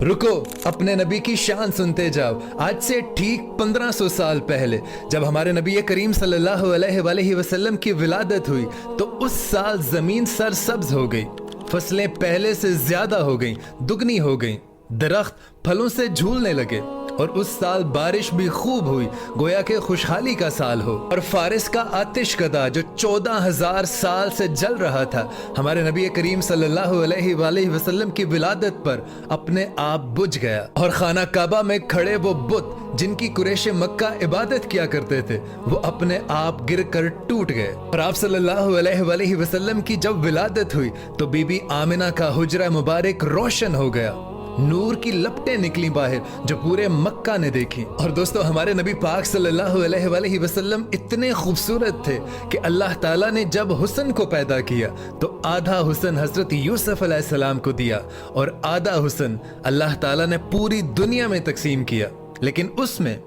रुको, अपने नबी की शान सुनते जाओ। आज से ठीक 1500 साल पहले जब हमारे नबी करीम सल्लल्लाहु अलैहि वसल्लम की विलादत हुई तो उस साल जमीन सरसब्ज हो गई, फसलें पहले से ज्यादा हो गईं, दुगनी हो गईं, दरख्त फलों से झूलने लगे और उस साल बारिश भी खूब हुई, गोया के खुशहाली का साल हो। और फारिस का आतिश कदा जो 14,000 साल से जल रहा था, हमारे नबी करीम सल्लल्लाहु अलैहि वसल्लम की विलादत पर अपने आप बुझ गया। और खाना काबा में खड़े वो बुत जिनकी कुरैश मक्का इबादत किया करते थे, वो अपने आप गिर कर टूट गए। और आप सल्लल्लाहु अलैहि वसल्लम की जब विलादत हुई तो बीबी आमिना का हुजरा मुबारक रोशन हो गया, नूर की लपटें निकली बाहर जो पूरे मक्का ने देखी। और दोस्तों, हमारे नबी पाक सल्लल्लाहु अलैहि वसल्लम इतने खूबसूरत थे कि अल्लाह ताला ने जब हुस्न को पैदा किया तो आधा हुस्न हजरत यूसुफ अलैहिस्सलाम को दिया और आधा हुस्न अल्लाह ताला ने पूरी दुनिया में तकसीम किया, लेकिन उसमें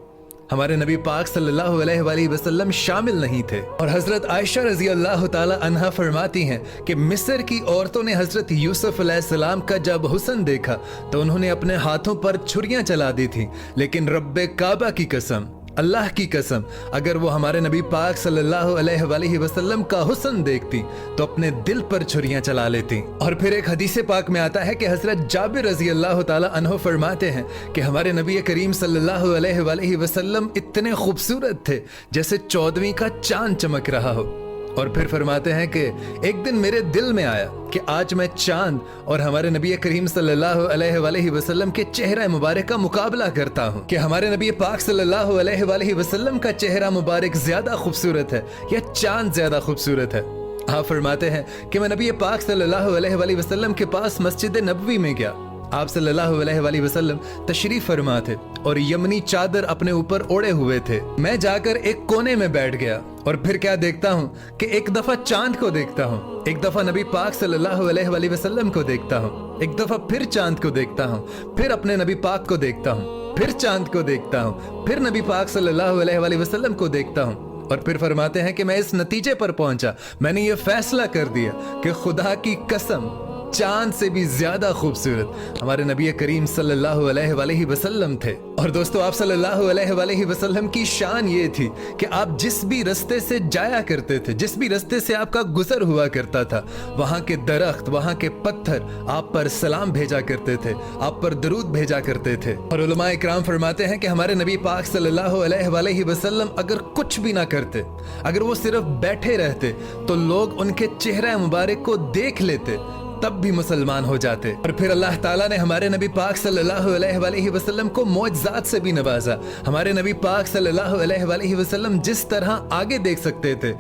हमारे नबी पाक सल्लल्लाहु अलैहि वसल्लम शामिल नहीं थे। और हजरत आयशा रजी अल्लाह ताला अन्हा फरमाती हैं कि मिस्र की औरतों ने हजरत यूसुफ अलैहिस्सलाम का जब हुस्न देखा तो उन्होंने अपने हाथों पर छुरियां चला दी थी, लेकिन रब्बे काबा की कसम, अल्लाह की कसम, अगर वो हमारे नबी पाक सल्लल्लाहु अलैहि वसल्लम का हुस्न देखती तो अपने दिल पर छुरियां चला लेती। और फिर एक हदीस पाक में आता है कि हजरत जाबिर रजी अल्लाह ताला अन्हु फरमाते हैं कि हमारे नबी करीम सल्लल्लाहु अलैहि वसल्लम इतने खूबसूरत थे जैसे 14वीं का चांद चमक रहा हो। और फिर फरमाते हैं कि एक दिन मेरे दिल में आया कि आज मैं चांद और हमारे नबी करीम सल्लल्लाहु अलैहि वसल्लम के चेहरा मुबारक का मुकाबला करता हूँ कि हमारे नबी पाक सल्लल्लाहु अलैहि वसल्लम का चेहरा मुबारक ज्यादा खूबसूरत है या चांद ज्यादा खूबसूरत है। आप फरमाते हैं कि मैं नबी पाक सल्लल्लाहु अलैहि वसल्लम के पास मस्जिद नबवी में गया। आप सल्लल्लाहु अलैहि वसल्लम तशरीफ फरमा थे और यमनी चादर अपने ऊपर ओढ़े हुए थे। मैं जाकर एक कोने में बैठ गया और फिर क्या देखता हूँ कि एक दफा चांद को देखता हूँ, एक दफा नबी पाक सल्लल्लाहु अलैहि वसल्लम को देखता हूँ, एक दफा फिर चांद को देखता हूँ, फिर अपने नबी पाक को देखता हूँ, फिर चांद को देखता हूँ, फिर नबी पाक सल्लल्लाहु अलैहि वसल्लम को देखता हूँ। और फिर फरमाते हैं कि मैं इस नतीजे पर पहुंचा, मैंने ये फैसला कर दिया कि खुदा की कसम चांद से भी ज्यादा खूबसूरत हमारे नबी करीम सल्लल्लाहु अलैहि वसल्लम थे। और दोस्तों, आप सल्लल्लाहु अलैहि वसल्लम की शान ये थी कि आप जिस भी रास्ते से जाया करते थे, जिस भी रास्ते से आपका गुजर हुआ करता था, वहां के दरख्त, वहां के पत्थर आप पर सलाम भेजा करते थे, आप पर दरूद भेजा करते थे। और उलमा इकराम फरमाते हैं कि हमारे नबी पाक सल्लल्लाहु अलैहि वसल्लम अगर कुछ भी ना करते, अगर वो सिर्फ बैठे रहते तो लोग उनके चेहरा मुबारक को देख लेते, तब भी मुसलमान हो जाते। और फिर अल्लाह ताला ने हमारे नबी पाक सल्लल्लाहु अलैहि वसल्लम को मौजज़ात से भी नवाजा। हमारे नबी पाक सल्लल्लाहु अलैहि वसल्लम जिस तरह आगे देख सकते थे,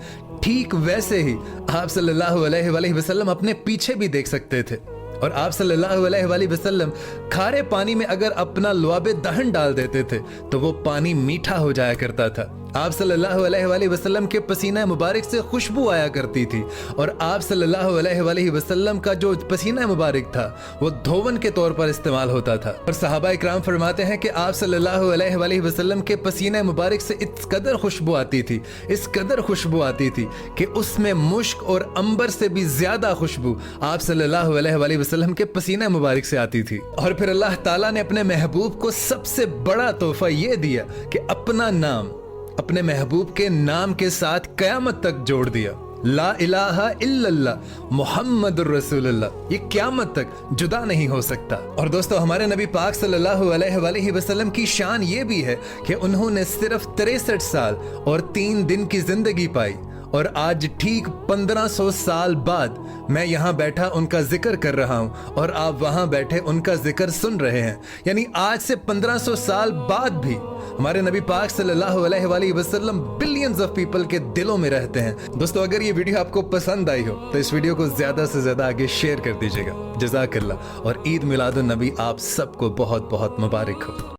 ठीक वैसे ही आप सल्लल्लाहु अलैहि वसल्लम अपने पीछे भी देख सकते थे। और आप सल्लल्लाहु अलैहि वसल्लम खारे पानी में अगर अपना लुआबे दहन डाल देते थे तो वो पानी मीठा हो जाया करता था। आप सल्लल्लाहु अलैहि वसल्लम के पसीना मुबारक से खुशबू आया करती थी और आप सल्लल्लाहु अलैहि वसल्लम का जो पसीना मुबारक था वो धोवन के तौर पर इस्तेमाल होता था। और सहाबा इकराम फरमाते हैं कि आप सल्लल्लाहु अलैहि वसल्लम के पसीना मुबारक से इस कदर खुशबू आती थी, इस कदर खुशबू आती थी कि उसमें मुश्क और अंबर से भी ज्यादा खुशबू आप सल्लल्लाहु अलैहि वसल्लम के पसीना मुबारक से आती थी। और फिर अल्लाह ताला ने अपने महबूब को सबसे बड़ा तोहफा ये दिया कि अपना नाम अपने महबूब के नाम के साथ कयामत तक जोड़ दिया, ला इलाहा इल्लल्लाह मुहम्मदुर रसूलुल्लाह, ये क़यामत तक जुदा नहीं हो सकता। और दोस्तों, हमारे नबी पाक सल्लल्लाहु अलैहि वसल्लम की शान ये भी है कि उन्होंने सिर्फ 63 साल और 3 दिन की जिंदगी पाई और आज ठीक 1500 साल बाद मैं यहाँ बैठा उनका जिक्र कर रहा हूँ और आप वहाँ बैठे उनका जिक्र सुन रहे हैं। यानी आज से 1500 साल बाद भी हमारे नबी पाक सल्लल्लाहु अलैहि वसल्लम बिलियंस ऑफ पीपल के दिलों में रहते हैं। दोस्तों, अगर ये वीडियो आपको पसंद आई हो तो इस वीडियो को ज्यादा से ज्यादा आगे शेयर कर दीजिएगा। जज़ाकल्लाह। और ईद मिलादुन नबी आप सबको बहुत बहुत मुबारक हो।